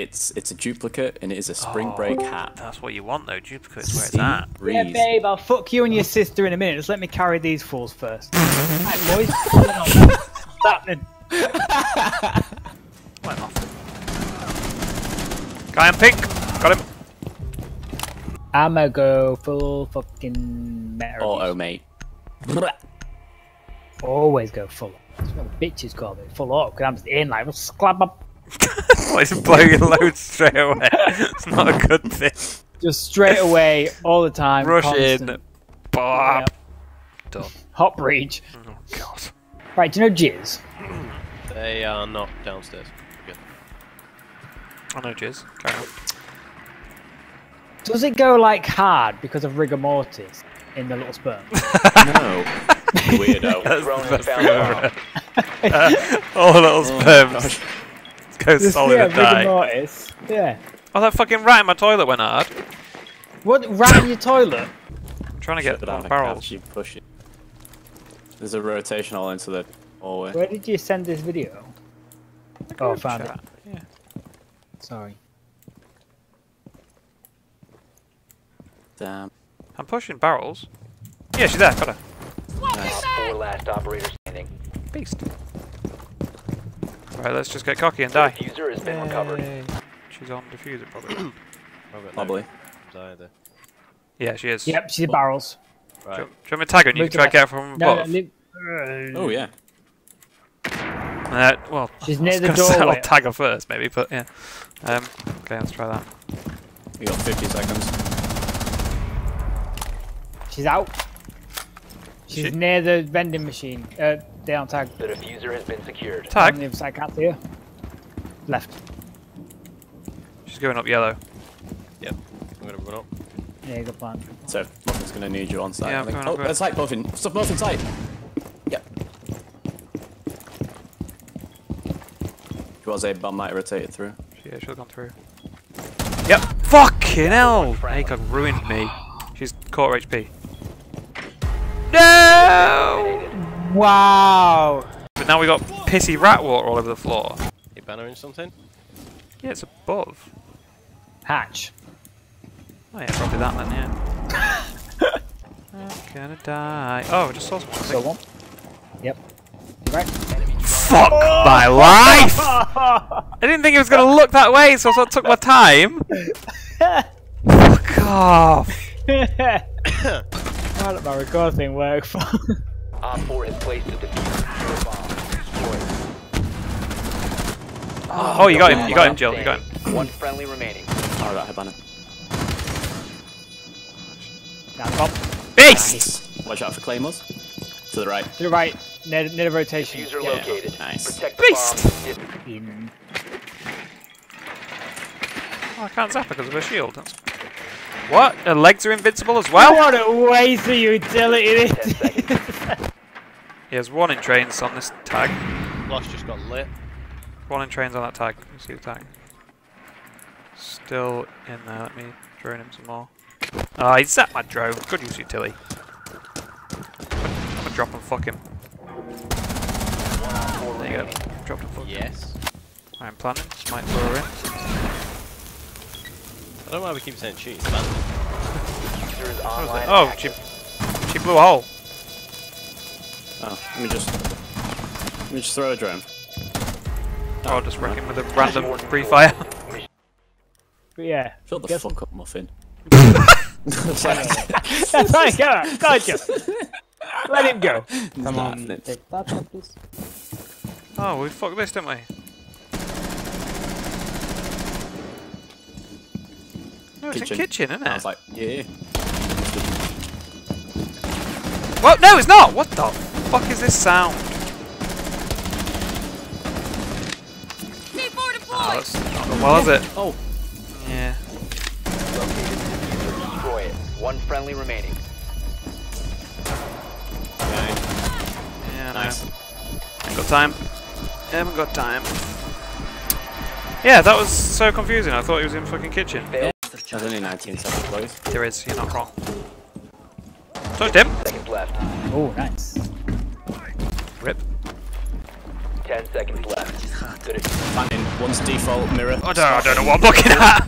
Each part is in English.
it's a duplicate and it is a spring break hat. That's what you want though, duplicate's where it's at. Yeah, babe, I'll fuck you and your sister in a minute. Just let me carry these fools first. Right, boys. What's happening? Went off. Guy in pink! Got him! I'ma go full fucking meta. Auto, mate. Always go full. That's what the bitches call it. Full auto. Because I'm just in like, sclab up. Well, it's blowing your load straight away. It's not a good thing. Just straight away, all the time. Rush constant. in. Bop. Yep. Done. Hot breach. Oh god. Right, do you know Jizz? They are not downstairs. Good. I know Jizz. Carry on. Does it go like hard because of rigor mortis in the little sperm? No. Weirdo. That's the best thing I've ever heard. All the little sperms. Go solid and die. Rigor mortis. Yeah. Oh, that fucking rat in my toilet went hard. What? Rat in your toilet? I'm trying to get Down the barrels. You push it. There's a rotation all into the hallway. Where did you send this video? Oh, I found it. Yeah. Sorry. Damn. I'm pushing barrels. Yeah, she's there. Got her. Nice. 4 last operator standing. Beast. Right, let's just get cocky and die. Diffuser has been recovered. Yay. She's on diffuser probably. Probably. Either. Yeah, she is. Yep, she's barrels. Right. Do you want me to tag her and you Move can try to to get her from No, above? Oh yeah. Well, She's I near was the gonna say doorway. I'll tag her first, maybe, but yeah. Okay, let's try that. We got 50 seconds. She's out. She's near the vending machine. Down tag. The diffuser has been secured. On Tag? the other side, can't see her. Left. She's going up yellow. Yep. I'm gonna run up. Yeah, good plan. So Muffin's gonna need you on site. Yeah, I think. I'm Oh, going up. it's like Muffin. Stuff Muffin site. Yep. She was a bomb might have rotated through. Yeah, should have gone through. Yep. Fucking hell! Akon ruined me. She's quarter HP. No! Wow. But now we got pissy rat water all over the floor. You bannering something? Yeah, it's above. Hatch. Oh yeah, probably that then, yeah. I'm gonna die. Oh, I just saw something. So one. Yep. Right. Fuck my life! I didn't think it was gonna look that way, so I took my time. Fuck off! Why did my record thing work for? Op 4 has placed the diffuser bomb. Destroyed. Oh, you got him, Jill, you got him. One friendly remaining. Oh, right, Hibana. Now top. Beast! Nice. Watch out for claymores. To the right. To the right. Near the rotation. Diffuser Yeah. located. Nice. Protect the Beast! bomb. In. Oh, I can't zap her because of her shield. That's... What? Her legs are invincible as well? What a waste of utility. 10 seconds. He has one in trains on this tag. Lost just got lit. One in trains on that tag. You see the tag? Still in there. Let me drone him some more. Oh, he zapped my drone. Good use, utility. I'm gonna drop and fuck him. There you go. Drop and fuck him. Yes. I'm planning. Might throw her in. I don't know why we keep saying cheese. Diffuser is online. Oh, she blew a hole. Oh, let me just throw a drone. Oh, I'll just wreck him with a random pre-fire. But yeah. Shut the fuck up, Muffin. That's fine, go on, just let him go. Come on, laughing. take that one, please. Oh, we fucked this, didn't we? No, it's in kitchen, isn't I it? was like, yeah. What? No, it's not! What the fuck is this sound? Oh, that's not going well, is it? Oh. Yeah. Located diffuser. Destroy it. One friendly remaining. Okay. Yeah, Nice. Ain't got time. Haven't got time. Yeah, that was so confusing. I thought he was in fucking kitchen. There's only 19 seconds, boys. There is, you're not wrong. So, Tim. Seconds left. Oh, nice. Rip. 10 seconds left. The diffuser Planting. One's default mirror. I don't know what I'm looking at.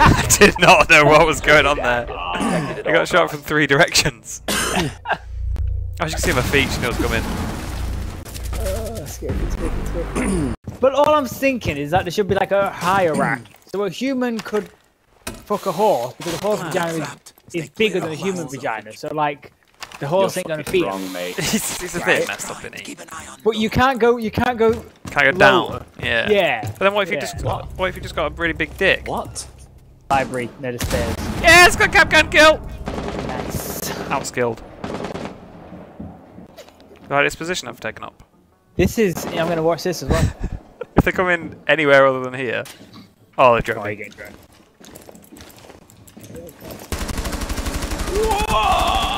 I did not know what was going on there. I got shot from 3 directions. As you can see my feet, she knows coming. But all I'm thinking is that there should be like a hierarchy. So a human could fuck a horse, because a horse vagina is bigger than a human vagina. So like, the horse ain't gonna feed wrong, him. mate. He's a bit messed up, isn't he? But you can't go Can't go lower. down. Yeah. Yeah. But then what if you Yeah. just what if you just got a really big dick? What? Library near the stairs. Yes, got Capcan kill. Nice. Outskilled. Right, this position I've taken up. This is. Yeah, I'm gonna watch this as well. If they come in anywhere other than here. Oh, they drove Oh, me. you getting drunk.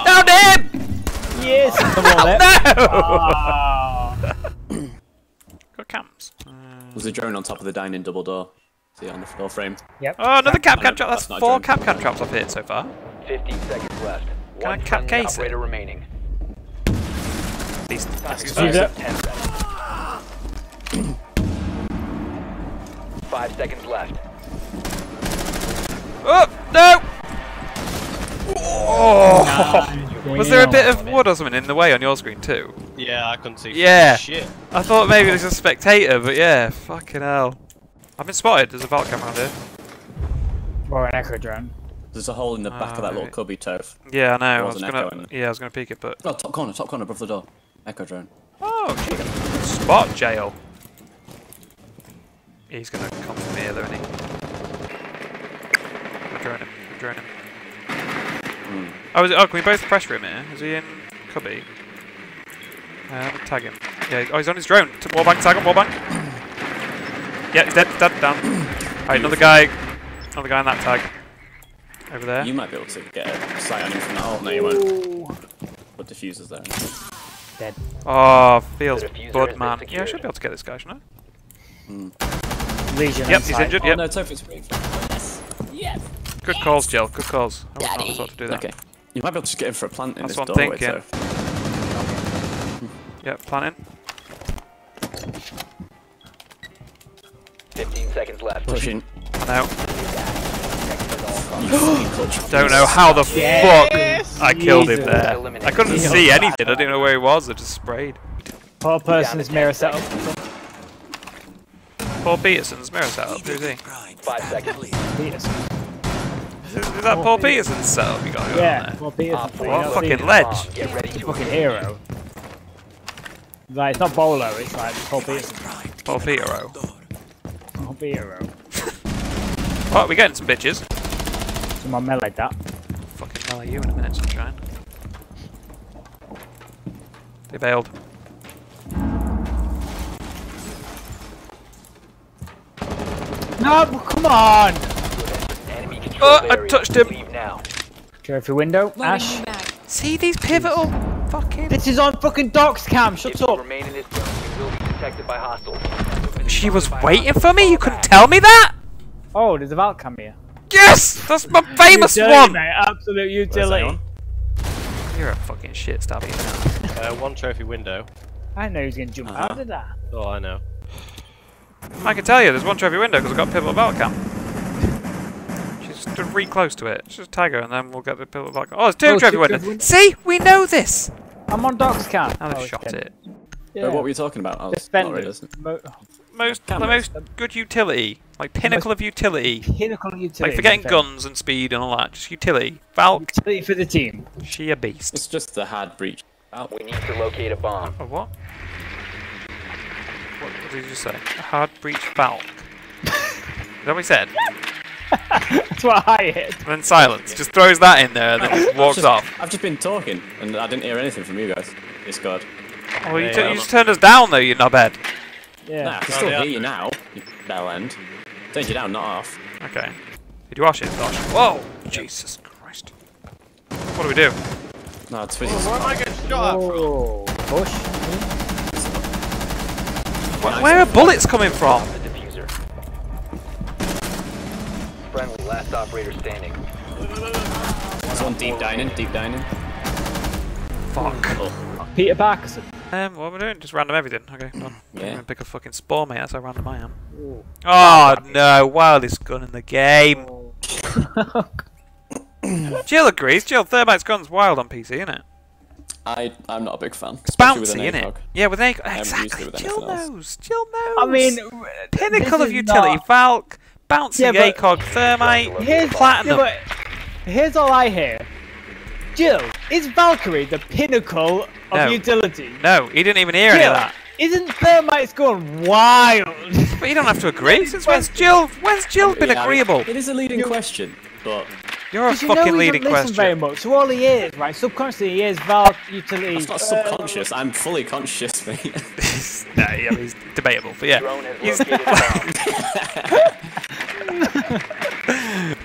Down him! Yes. Come on, No! Oh. Got cams. There's a drone on top of the dining double door. See it on the floor frame. Yep. Oh, another Capcan trap. That's That's not 4 a drone. Capcan traps I've hit so far. 15 seconds left. Can I One cap friendly case it? operator remaining. These Do bastards. that. 10 seconds. 5 seconds left. Oh, no! Oh! Was there a bit of wood or something in the way on your screen too? Yeah, I couldn't see Yeah. shit. I thought maybe it was a spectator, but yeah, fucking hell. I've been spotted. There's a vault camera around here. Or an echo drone. There's a hole in the back of that little right. cubby, Toph. Yeah, I know. I There was was an gonna. echo in it. Yeah, I was gonna peek it, but. Oh, top corner above the door. Echo drone. Oh, gee. Spot jail. He's gonna come from here, though, isn't he? I'm drawing him. Oh, is it, can we both pressure him here? Is he in cubby? Tag him. Yeah, oh, he's on his drone. Wallbang, tag him, wallbang. Yeah, he's dead, down. Alright, another guy in that tag. Over there. You might be able to get a sight on him from that hole. No, you won't. But diffuser's there. Dead. Oh, feels The diffuser bud, has man. been Yeah, I should secured. be able to get this guy, shouldn't Legion. I? Yep, he's injured, Oh yep. no, Toph is free. Yes. Good calls, Jill, good calls. I was not thought to do that. Okay. You might be able to just get in for a plant in That's this what I'm doorway, thinking. Toph. Yep, planting. 15 seconds left. Pushing. No. You fucking clutch. Don't know how the fuck I killed him Jesus. there. I couldn't see anything. I didn't know where he was. I just sprayed. Poor person's mirror setup. Paul Peterson's mirror setup. Who's he? 5 seconds. Peterson. Is that Paul Peterson's setup you got going on Yeah, there? poor Peterson. What fucking ledge? Get ready to Fucking hero. Like, it's not Bolo, it's like Paul Peterson. Paul Petero. Paul Petero. Oh, we're getting some bitches. Someone melee that. Fucking hell, you in a minute, sunshine. They bailed. No, come on! enemy control Oh, I area. touched him. Leave now. Trophy window, Ash. See these pivotal fucking. This is on fucking Doc's cam, shut If you up! remain in this zone, you will be detected by hostiles. She was waiting for me. You couldn't tell me that. Oh, there's a vault cam here. Yes, that's my famous Utility, one. mate, absolute utility. You're a fucking shit stabby. One trophy window. I know he's gonna jump out of that. Oh, I know. I can tell you, there's one trophy window because I've got pivotal battle cam. She's stood really close to it. Just tag her and then we'll get the pivotal battle cam. Oh, there's two Oh, trophy two windows. trophy windows. See, we know this. I'm on Doc's cam. Now they've Oh, shot dead. it. Yeah. What were you talking about? I was not Defenders. really listening. The most good utility, like pinnacle of utility. Pinnacle utility. Like forgetting defender. guns and speed and all that, just utility. Valk, Utility for the team. she a beast. It's just the hard breach. We need to locate a bomb. A what? What did you just say? A hard breach Valk. Is that what he said? That's what I hit. And then silence. Just throws that in there and then just walks off. I've just been talking and I didn't hear anything from you guys. It's good. Oh, you, Yeah, you just turned us down though, you knobhead. Yeah. Nah, I can still hear you now, you bell end. Turned you down, not off. Okay. Did you wash it, Josh? Whoa! Jesus Christ. What do we do? No, it's physics. Where am I getting shot at from? Oh, push. Where are bullets coming from? The diffuser. Friendly, last operator standing. There's one deep dining, deep dining. Fuck. Oh, Peter Parkinson. What am I doing? Just random everything. Okay, done. Yeah. I'm gonna pick a fucking spore, mate. That's how random I am. Oh no! Wildest gun in the game. Jill agrees. Jill, Thermite's gun's wild on PC, isn't it? I'm not a big fan. It's Especially with bouncy, an isn't it? ACOG. Yeah, with an ACOG. I haven't used it Exactly. with Jill anything else. knows. Jill knows. I mean, pinnacle this of is utility. not- Valk, bouncy Yeah, but- ACOG, Thermite, Platinum. Yeah, but here's all I hear. Jill, is Valkyrie the pinnacle of No. utility? No, he didn't even hear any Jill, of that. isn't Thermite's going wild? But you don't have to agree. Since when's Jill been Yeah, agreeable? It is a leading question, but You're a 'Cause you know fucking he leading doesn't listen very question. much. So all he is, right? Subconsciously, he is Valk utility. it's not subconscious. I'm fully conscious, mate. No, yeah, he's debatable, but yeah. Drone has He's- located a bomb.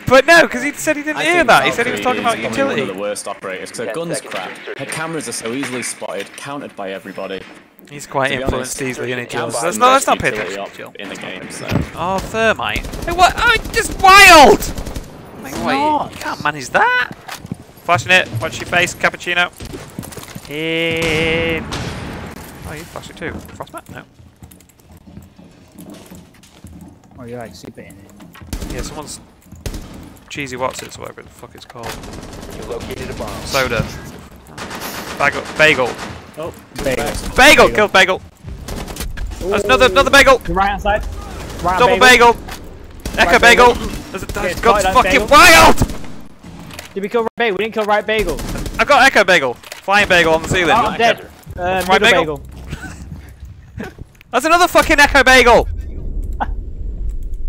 But no, because he said he didn't I hear think that. He said he was Valkyrie talking about is probably one utility. of the worst operators because her 10 gun's seconds crap. to insertion. Her cameras are so easily spotted, countered by everybody. He's quite To be influenced honest, easily, isn't he, Jill? Counts Let's the not best pay utility attention to Jill. op in the game. So Oh, Thermite. Hey, what? Oh, just wild! Like, what, not. you can't manage that. Flashing it. Watch your face, cappuccino. In. Oh, you flash it too. Frostbite? No. Oh, you're like super in it. Yeah, someone's cheesy Watsits, or whatever the fuck it's called. You located a bomb. Soda. Bagel. oh, Bagel! Killed Bagel! There's another Bagel! The right hand side. Right Double bagel. Bagel! Echo Right Bagel! bagel. There's a it's gun's quite like fucking bagel. wild! Did we kill right bagel? We didn't kill right bagel. I've got Echo Bagel. Flying Bagel on the ceiling. Oh, I'm dead. Right Middle bagel? bagel. There's another fucking Echo Bagel!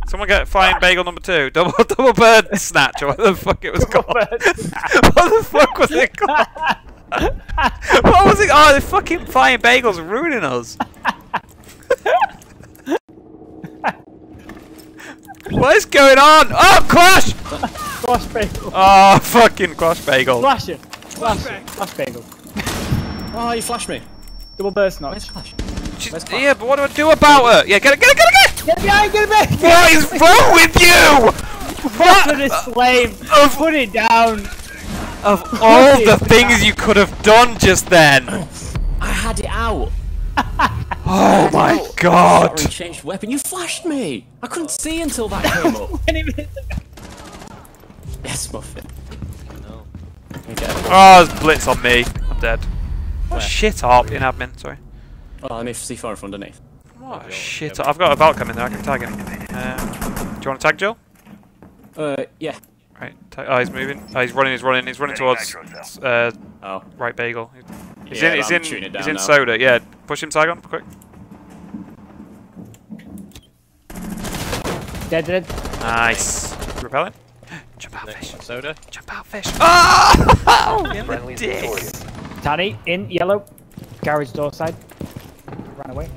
Someone get flying bagel number 2. Double bird snatch, or what the fuck it was called. What the fuck was it called? What was it? Oh, the fucking flying bagels are ruining us. What is going on? Oh, Quash! Squash bagel. Oh, fucking Quash Bagel. Flash it. Flash it. Flash bagel. oh, you flashed me. Double burst notch. Where's Flash? Yeah, but what do I do about her? Yeah, get it! Get behind, get it back! What is wrong with you? What? To the slave. Put it down. Of all the things you could have done just then. I had it out. Oh my god. Sorry, changed weapon. You flashed me. I couldn't see until that came up. 20 minutes ago. Yes, Muffin. No. Okay. Oh, there's blitz on me. I'm dead. What Where? shit up in admin, sorry. Oh, let me see far from underneath. What a shit up. I've got a Valk coming there, I can tag him. Do you want to tag Jill? Yeah. Right, oh, he's moving. Oh, he's running towards Oh. right bagel. He's Yeah, in, he's I'm in, shooting it down he's in now. soda, yeah. Push him, tag on, quick. Dead. Nice. Repelling. Jump out fish. Soda. Jump out fish. Oh! In the Friendly's dick. victorious. Tanny, in, yellow. Garage door side. Ran away.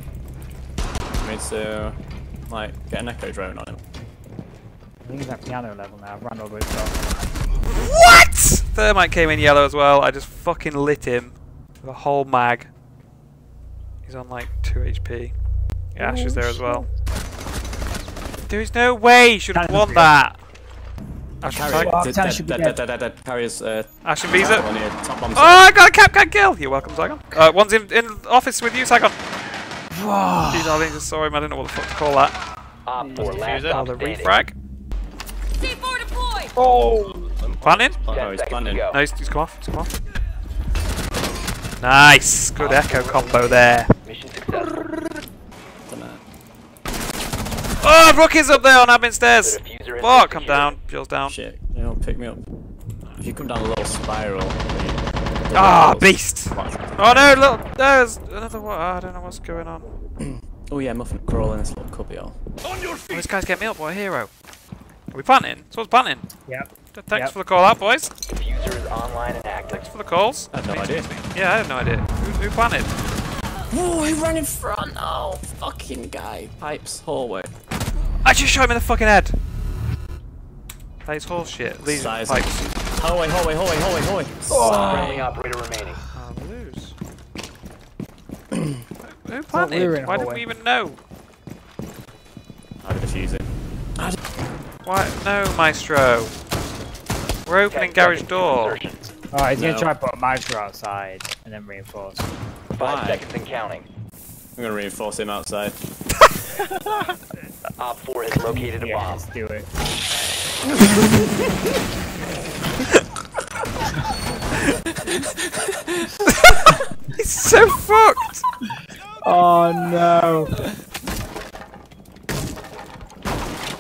I need to, like, get an echo drone on him. I think he's at piano level now. I've run over his door. What? Thermite came in yellow as well. I just fucking lit him with a whole mag. He's on like 2 HP. Yeah, Ash is there as well. There's no way you should have won that. Ash and Carry. tag. Tanner should be dead. Carrier's, Ash and Visa. on your top bomb Oh, I got a cap kill. You're welcome, Saigon. One's in office with you, Saigon. Jeez, I think sorry, man. I don't know what the fuck to call that. Op 4 last Diffuser. Oh, stop the standing. refrag. C4 deployed! Oh! Planning? Oh, 10 he's seconds to planning. go. No, he's come off. He's come off. Nice. Good echo combo there. Mission successful. Oh, Rookie's up there on admin stairs. The diffuser has Fuck, been I'm secured. down. Jill's down. Shit, you know, pick me up. If you come down a little spiral. Ah, beast. Oh no, look, there's another one. I don't know what's going on. Oh yeah, Muffin crawl in this little cubbyhole. Oh, this guy's getting me up. What a hero. Are we planting? Someone's planting. Yep. Thanks Yep. for the call out, boys. Diffuser is online and active. Thanks for the calls. I had no idea. Yeah, I had no idea. Who planted? Oh, he ran in front. Oh, fucking guy. Pipes, hallway. I just shot him in the fucking head. That is horse shit. These are Size. pipes. Hallway. Friendly operator remaining. Oh, lose. Who we were planted? in a Why didn't hallway. we even know? I'll defuse it. Why? No, Maestro. We're opening 10 garage seconds to door. insertion. Oh, he's No. gonna try to put a micro outside and then reinforce. 5 seconds and counting. I'm gonna reinforce him outside. Op 4 has located a Yeah, bomb. let's do it. He's so fucked! Oh no.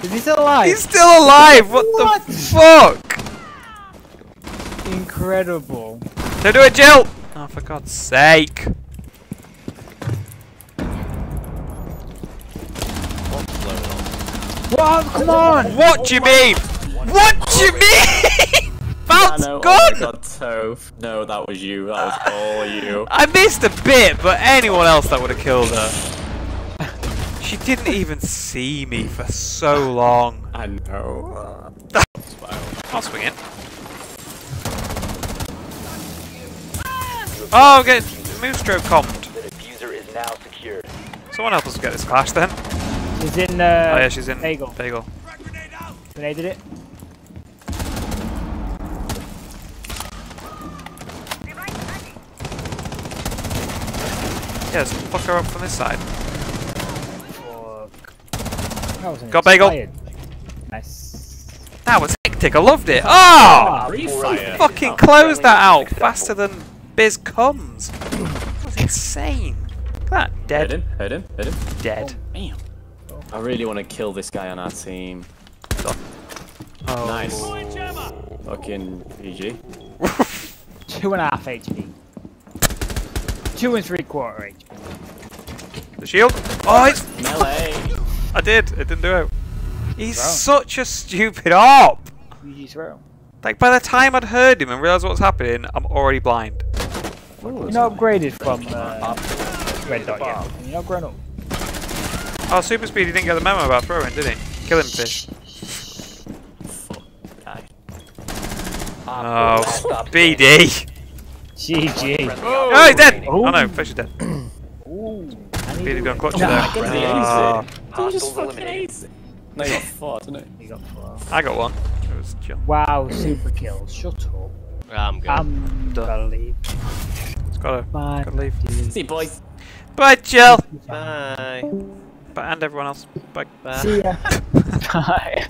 Is he still alive? He's still alive! What the fuck? Incredible. Don't do it, Jill! Oh, for God's sake. What? Come on! What do you mean? What do you mean? Val's Oh gone! my god, Toph. No, that was you. That was all you. I missed a bit, but anyone else that would have killed her. She didn't even see me for so long. I know. I'll swing it. Oh, get moose stroke commed. The diffuser is now secured. Someone help us get this clash then. She's in Oh yeah, she's in bagel. Bagel. Grenaded it. Yeah, let's fuck her up from this side. Fuck. That was Got bagel. inspired. Nice. That was hectic, I loved it. Oh! Refire. Fucking closed that out faster than Biz comes. That was insane. Look at that. Hit Dead. him, hit him, hit him. Dead. Damn. I really want to kill this guy on our team. Oh. Nice. Fucking PG. 2.5 HP. 2 3/4 HP. The shield. Oh, it's... Melee. I did. It didn't do it. He's Wow. such a stupid op. GG throw. Like, by the time I'd heard him and realised what's happening, I'm already blind. You're not upgraded from red dot yet. You're not grown up. Oh, super speed, he didn't get the memo about throwing, did he? Kill him, fish. Fuck guy. Oh, BD. GG. Oh, he's dead! Oh. Oh no, fish is dead. Ooh. BD gone clutch Nah, there. I got the Ah. ace. You just fucking ace it. No, you got 4, didn't it? You got 4. I got one. It was chill. Wow, super kills. Shut up. I'm good. I'm gonna leave. It's gotta leave. See you, boys. Bye, Jill! Bye. Bye, and everyone else. Bye. Bye. See ya. Bye.